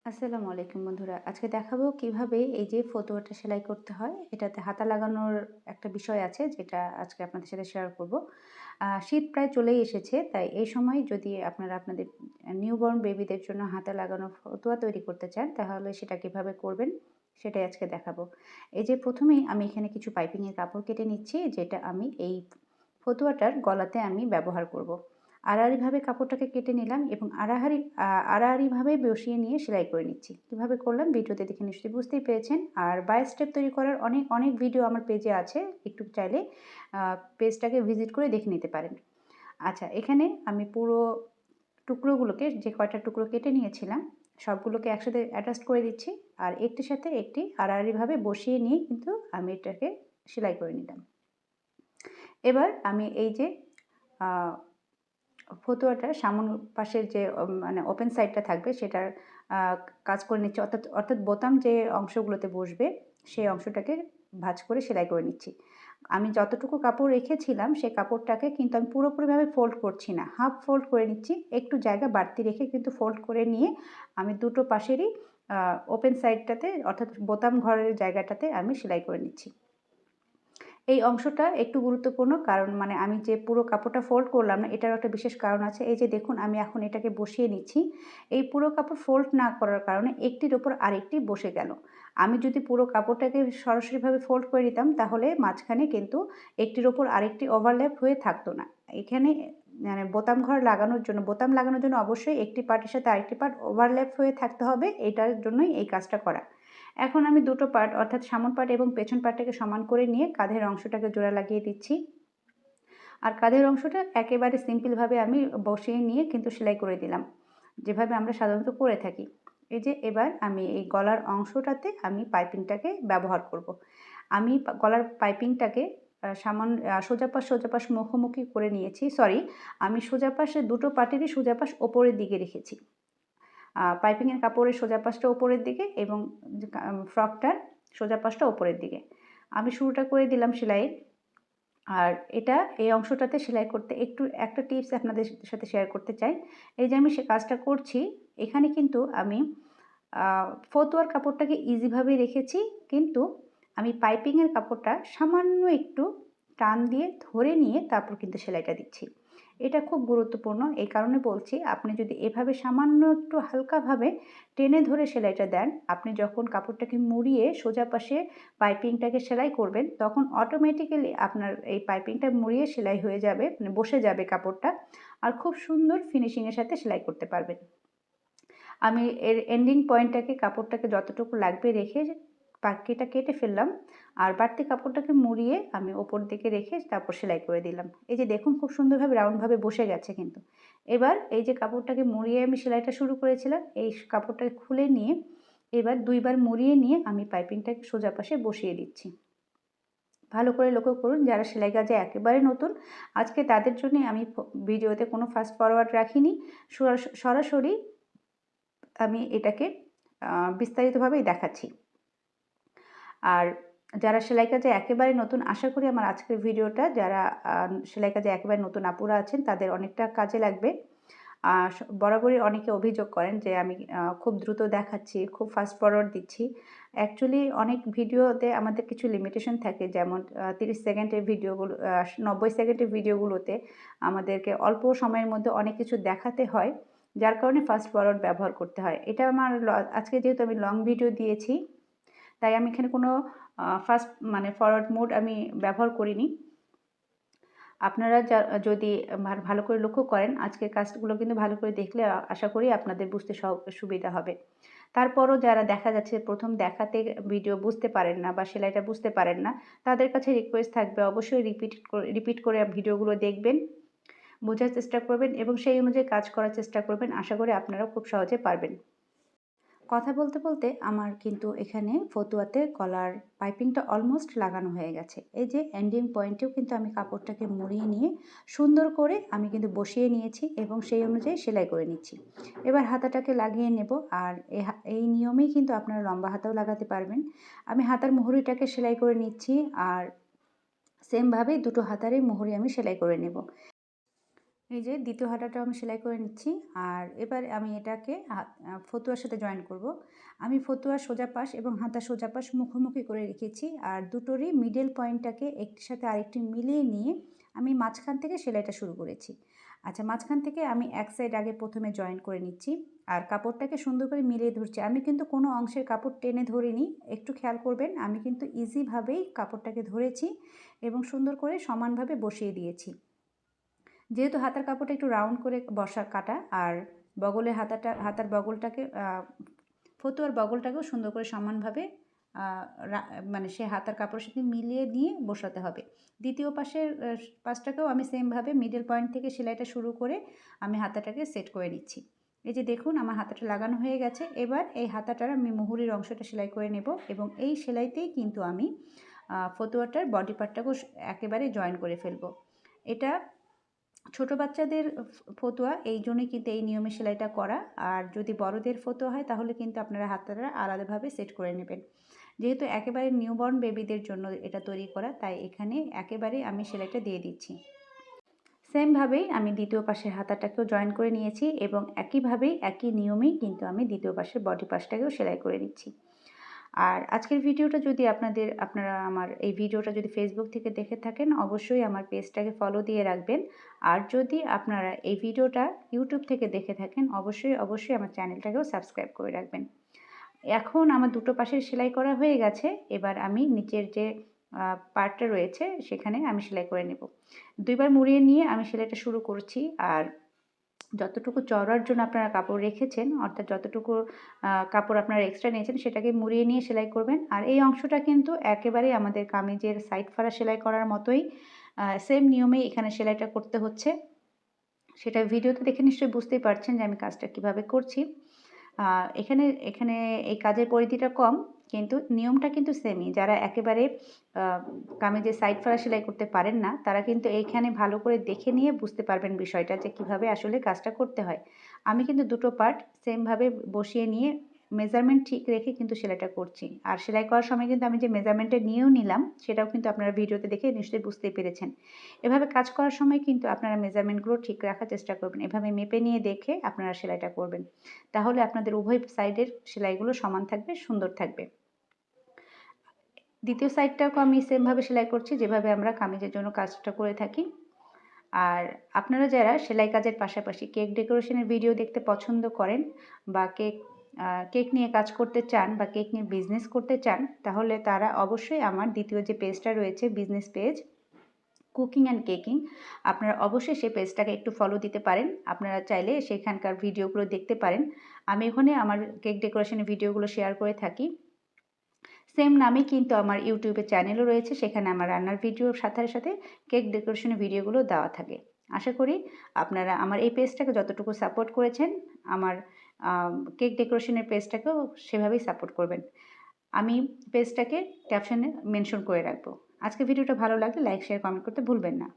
আসসালামু আলাইকুম বন্ধুরা। আজকে দেখাবো কিভাবে এই যে ফতুয়াটা সেলাই করতে হয়। এটাতে হাতা লাগানোর একটা বিষয় আছে যেটা আজকে আপনাদের সাথে শেয়ার করব। শীত প্রায় চলেই এসেছে, তাই এই সময় যদি আপনারা আপনাদের নিউবর্ন বেবিদের জন্য হাতা লাগানো ফতুয়া তৈরি করতে চান তাহলে সেটা কিভাবে করবেন সেটাই আজকে দেখাবো। এই যে প্রথমেই আমি এখানে কিছু পাইপিংয়ের কাপড় কেটে নিচ্ছি, যেটা আমি এই ফতুয়াটার গলাতে আমি ব্যবহার করব। আড়াআড়িভাবে কাপড়টাকে কেটে নিলাম এবং আড়াআড়িভাবে বসিয়ে নিয়ে সেলাই করে নিচ্ছি। কীভাবে করলাম ভিডিওতে দেখে নিশ্চয়ই বুঝতেই পেরেছেন। আর বাই স্টেপ তৈরি করার অনেক অনেক ভিডিও আমার পেজে আছে, একটু চাইলে পেজটাকে ভিজিট করে দেখে নিতে পারেন। আচ্ছা, এখানে আমি পুরো টুকরোগুলোকে, যে কয়টা টুকরো কেটে নিয়েছিলাম সবগুলোকে একসাথে অ্যাটাচ করে দিচ্ছি, আর একটির সাথে একটি আড়াআড়িভাবে বসিয়ে নিয়ে কিন্তু আমি এটাকে সেলাই করে নিলাম। এবার আমি এই যে ফতুয়াটার সামন পাশের যে মানে ওপেন সাইডটা থাকবে সেটার কাজ করে নিচ্ছি, অর্থাৎ বোতাম যে অংশগুলোতে বসবে সেই অংশটাকে ভাঁজ করে সেলাই করে নিচ্ছি। আমি যতটুকু কাপড় রেখেছিলাম সেই কাপড়টাকে কিন্তু আমি পুরোপুরিভাবে ফোল্ড করছি না, হাফ ফোল্ড করে নিচ্ছি, একটু জায়গা বাড়তি রেখে কিন্তু ফোল্ড করে নিয়ে আমি দুটো পাশেরই ওপেন সাইডটাতে অর্থাৎ বোতাম ঘরের জায়গাটাতে আমি সেলাই করে নিচ্ছি। এই অংশটা একটু গুরুত্বপূর্ণ, কারণ মানে আমি যে পুরো কাপড়টা ফোল্ড করলাম না, এটারও একটা বিশেষ কারণ আছে। এই যে দেখুন, আমি এখন এটাকে বসিয়ে নিচ্ছি। এই পুরো কাপড় ফোল্ড না করার কারণে একটির ওপর আরেকটি বসে গেল। আমি যদি পুরো কাপড়টাকে সরাসরিভাবে ফোল্ড করে নিতাম তাহলে মাঝখানে কিন্তু একটির ওপর আরেকটি ওভারল্যাপ হয়ে থাকতো না। এখানে মানে বোতাম লাগানোর জন্য অবশ্যই একটি পার্টের সাথে আরেকটি পার্ট ওভারল্যাপ হয়ে থাকতে হবে। এটার জন্যই এই কাজটা করা। এখন আমি দুটো পার্ট অর্থাৎ সামন পার্ট এবং পেছন পার্টটাকে সমান করে নিয়ে কাঁধের অংশটাকে জোড়া লাগিয়ে দিচ্ছি। আর কাঁধের অংশটা একেবারে সিম্পলভাবে আমি বসিয়ে নিয়ে কিন্তু সেলাই করে দিলাম, যেভাবে আমরা সাধারণত করে থাকি। এই যে এবার আমি এই গলার অংশটাতে আমি পাইপিংটাকে ব্যবহার করব। আমি গলার পাইপিংটাকে সোজা পাশ মুখোমুখি করে নিয়েছি। আমি সোজা পাশে দুটো পার্টেরই সোজা পাশ ওপরের দিকে রেখেছি। পাইপিংয়ের কাপড়ের সোজা পাশটা ওপরের দিকে এবং ফ্রকটার সোজা পাশটা ওপরের দিকে। আমি শুরুটা করে দিলাম সেলাইয়ের। আর এই অংশটাতে সেলাই করতে একটা টিপস আপনাদের সাথে শেয়ার করতে চাই। এই যে আমি সে কাজটা করছি, এখানে কিন্তু আমি ফতুয়ার কাপড়টাকে ইজিভাবে রেখেছি, কিন্তু আমি পাইপিংয়ের কাপড়টা সামান্য একটু টান দিয়ে ধরে নিয়ে তারপর কিন্তু সেলাইটা দিচ্ছি। এটা খুব গুরুত্বপূর্ণ, এই কারণে বলছি, আপনি যদি এভাবে সামান্য একটু হালকাভাবে টেনে ধরে সেলাইটা দেন, আপনি যখন কাপড়টাকে মুড়িয়ে সোজা পাশে পাইপিংটাকে সেলাই করবেন তখন অটোমেটিক্যালি আপনার এই পাইপিংটা মুড়িয়ে সেলাই হয়ে যাবে, মানে বসে যাবে কাপড়টা, আর খুব সুন্দর ফিনিশিংয়ের সাথে সেলাই করতে পারবেন। আমি এর এন্ডিং পয়েন্টটাকে, কাপড়টাকে যতটুকু লাগবে রেখে বাকিটা কেটে ফেললাম, আর বাড়তি কাপড়টাকে মুড়িয়ে আমি ওপর দিকে রেখে তারপর সেলাই করে দিলাম। এই যে দেখুন, খুব সুন্দরভাবে রাউন্ডভাবে বসে গেছে কিন্তু। এবার এই যে কাপড়টাকে মুড়িয়ে আমি সেলাইটা শুরু করেছিলাম, এই কাপড়টাকে খুলে নিয়ে এবার ২ বার মুড়িয়ে নিয়ে আমি পাইপিংটাকে সোজা পাশে বসিয়ে দিচ্ছি। ভালো করে লক্ষ্য করুন, যারা সেলাই কাজে একেবারে নতুন, আজকে তাদের জন্যই আমি ভিডিওতে কোনো ফাস্ট ফরওয়ার্ড রাখিনি। সরাসরি আমি এটাকে বিস্তারিতভাবেই দেখাচ্ছি। আর যারা সেলাই কাজে একেবারে নতুন, আশা করি আমার আজকের ভিডিওটা যারা সেলাই কাজে একেবারে নতুন আপুরা আছেন তাদের অনেকটা কাজে লাগবে। বরাবরই অনেকে অভিযোগ করেন যে আমি খুব দ্রুত দেখাচ্ছি, খুব ফাস্ট ফরওয়ার্ড দিচ্ছি। অ্যাকচুয়ালি অনেক ভিডিওতে আমাদের কিছু লিমিটেশন থাকে, যেমন ৩০ সেকেন্ডের ভিডিওগুলো, ৯০ সেকেন্ডের ভিডিওগুলোতে আমাদেরকে অল্প সময়ের মধ্যে অনেক কিছু দেখাতে হয়, যার কারণে ফাস্ট ফরওয়ার্ড ব্যবহার করতে হয়। এটা আমার আজকে যেহেতু আমি লং ভিডিও দিয়েছি, তাই আমি এখানে কোনো ফাস্ট মানে ফরওয়ার্ড মোড আমি ব্যবহার করিনি। আপনারা যদি ভালো করে লক্ষ্য করেন, আজকের কাজগুলো কিন্তু ভালো করে দেখলে আশা করি আপনাদের বুঝতে সুবিধা হবে। তারপরও যারা দেখা যাচ্ছে প্রথম দেখাতে ভিডিও বুঝতে পারেন না বা সেলাইটা বুঝতে পারেন না, তাদের কাছে রিকোয়েস্ট থাকবে অবশ্যই রিপিট করে ভিডিওগুলো দেখবেন, বোঝার চেষ্টা করবেন এবং সেই অনুযায়ী কাজ করার চেষ্টা করবেন। আশা করি আপনারাও খুব সহজে পারবেন। কথা বলতে বলতে আমার কিন্তু এখানে ফতুয়াতে গলার পাইপিংটা অলমোস্ট লাগানো হয়ে গেছে। এই যে এন্ডিং পয়েন্টেও কিন্তু আমি কাপড়টাকে মুড়িয়ে নিয়ে সুন্দর করে আমি কিন্তু বসিয়ে নিয়েছি এবং সেই অনুযায়ী সেলাই করে নিচ্ছি। এবার হাতাটাকে লাগিয়ে নেব, আর এই নিয়মেই কিন্তু আপনারা লম্বা হাতাও লাগাতে পারবেন। আমি হাতার মুহুরিটাকে সেলাই করে নিচ্ছি, আর সেমভাবেই দুটো হাতারই মুহুরি আমি সেলাই করে নেব। এই যে দ্বিতীয় হাতাটাও আমি সেলাই করে নিচ্ছি। আর এবার আমি এটাকে ফতুয়ার সাথে জয়েন করব। আমি ফতুয়ার সোজা পাশ এবং হাতার সোজা পাশ মুখোমুখি করে রেখেছি। আর দুটোরই মিডল পয়েন্টটাকে একটির সাথে আরেকটি মিলিয়ে নিয়ে আমি মাঝখান থেকে সেলাইটা শুরু করেছি। আচ্ছা, মাঝখান থেকে আমি এক সাইড আগে প্রথমে জয়েন করে নিচ্ছি আর কাপড়টাকে সুন্দর করে মিলিয়ে ধরছি। আমি কিন্তু কোনো অংশের কাপড় টেনে ধরিনি, একটু খেয়াল করবেন। আমি কিন্তু ইজিভাবেই কাপড়টাকে ধরেছি এবং সুন্দর করে সমানভাবে বসিয়ে দিয়েছি। যেহেতু হাতার কাপড়টা একটু রাউন্ড করে কাটা, আর বগলের হাতার বগলটাকে ফতুয়ার বগলটাকেও সুন্দর করে সমানভাবে মানে সে হাতার কাপড়ের সাথে মিলিয়ে নিয়ে বসাতে হবে। দ্বিতীয় পাশটাকেও আমি সেমভাবে মিডল পয়েন্ট থেকে সেলাইটা শুরু করে আমি হাতাটাকে সেট করে নিচ্ছি। এই যে দেখুন, আমার হাতাটা লাগানো হয়ে গেছে। এবার এই হাতাটার আমি মুহুরির অংশটা সেলাই করে নেব এবং এই সেলাইতেই কিন্তু আমি ফতুয়াটার বডি পার্টটাকেও একেবারে জয়েন করে ফেলবো। এটা ছোট বাচ্চাদের ফতুয়া, এই জন্যই কিন্তু এই নিয়মে সেলাইটা করা। আর যদি বড়দের ফতুয়া হয় তাহলে কিন্তু আপনারা হাতটা আলাদাভাবে সেট করে নেবেন। যেহেতু একেবারে নিউবর্ন বেবিদের জন্য এটা তৈরি করা, তাই এখানে একেবারে আমি সেলাইটা দিয়ে দিচ্ছি। সেমভাবেই আমি দ্বিতীয় পাশের হাতাটাকেও জয়েন করে নিয়েছি এবং একইভাবেই একই নিয়মেই কিন্তু আমি দ্বিতীয় পাশের বডি পাশটাকেও সেলাই করে নিচ্ছি। আর আজকের ভিডিওটা যদি আপনারা আমার এই ভিডিওটা যদি ফেসবুক থেকে দেখে থাকেন, অবশ্যই আমার পেজটাকে ফলো দিয়ে রাখবেন। আর যদি আপনারা এই ভিডিওটা ইউটিউব থেকে দেখে থাকেন, অবশ্যই আমার চ্যানেলটাকেও সাবস্ক্রাইব করে রাখবেন। এখন আমার দুটো পাশের সেলাই করা হয়ে গেছে। এবার আমি নিচের যে পার্টটা রয়েছে সেখানে আমি সেলাই করে নেব। দুইবার মুড়িয়ে নিয়ে আমি সেলাইটা শুরু করছি। আর যতটুকু চওড়ার জন্য আপনারা কাপড় রেখেছেন, অর্থাৎ যতটুকু কাপড় আপনারা এক্সট্রা নিয়েছেন সেটাকে মুড়িয়ে নিয়ে সেলাই করবেন। আর এই অংশটা কিন্তু একেবারেই আমাদের কামিজের সাইড ফাড়া সেলাই করার মতোই সেম নিয়মেই এখানে সেলাইটা করতে হচ্ছে। সেটা ভিডিওতে দেখে নিশ্চয়ই বুঝতেই পারছেন যে আমি কাজটা কিভাবে করছি। এখানে এখানে এই কাজের পরিধিটা কম, কিন্তু নিয়মটা কিন্তু সেমই। যারা একেবারে কামিজের সাইড ফাড়া সেলাই করতে পারেন না, তারা কিন্তু এইখানে ভালো করে দেখে নিয়ে বুঝতে পারবেন বিষয়টা যে কিভাবে আসলে কাজটা করতে হয়। আমি কিন্তু দুটো পার্ট সেমভাবে বসিয়ে নিয়ে মেজারমেন্ট ঠিক রেখে কিন্তু সেলাইটা করছি। আর সেলাই করার সময় কিন্তু আমি যে মেজারমেন্টটা নিয়েও নিলাম, সেটাও কিন্তু আপনারা ভিডিওতে দেখে নিশ্চয়ই বুঝতেই পেরেছেন। এভাবে কাজ করার সময় কিন্তু আপনারা মেজারমেন্টগুলো ঠিক রাখার চেষ্টা করবেন। এভাবে মেপে নিয়ে দেখে আপনারা সেলাইটা করবেন। তাহলে আপনাদের উভয় সাইডের সেলাইগুলো সমান থাকবে, সুন্দর থাকবে। দ্বিতীয় সাইডটাকেও আমি সেমভাবে সেলাই করছি, যেভাবে আমরা কামিজের জন্য কাজটা করে থাকি। আর আপনারা যারা সেলাই কাজের পাশাপাশি কেক ডেকোরেশনের ভিডিও দেখতে পছন্দ করেন বা কেক নিয়ে কাজ করতে চান বা কেক নিয়ে বিজনেস করতে চান, তাহলে তারা অবশ্যই আমার দ্বিতীয় যে পেজটা রয়েছে, বিজনেস পেজ কুকিং অ্যান্ড কেকিং, আপনারা অবশ্যই সেই পেজটাকে একটু ফলো দিতে পারেন। আপনারা চাইলে সেখানকার ভিডিওগুলো দেখতে পারেন। আমি ওখানে আমার কেক ডেকোরেশনের ভিডিওগুলো শেয়ার করে থাকি। সেম নামে কিন্তু আমার ইউটিউবে চ্যানেলও রয়েছে, সেখানে আমার রান্নার ভিডিওর সাথে সাথে কেক ডেকোরেশনের ভিডিওগুলো দেওয়া থাকে। আশা করি আপনারা আমার এই পেজটাকে যতটুকু সাপোর্ট করেছেন, আমার কেক ডেকোরেশনের পেজটাকেও সেভাবেই সাপোর্ট করবেন। আমি পেজটাকে ক্যাপশনে মেনশন করে রাখবো। আজকে ভিডিওটা ভালো লাগলে লাইক, শেয়ার, কমেন্ট করতে ভুলবেন না।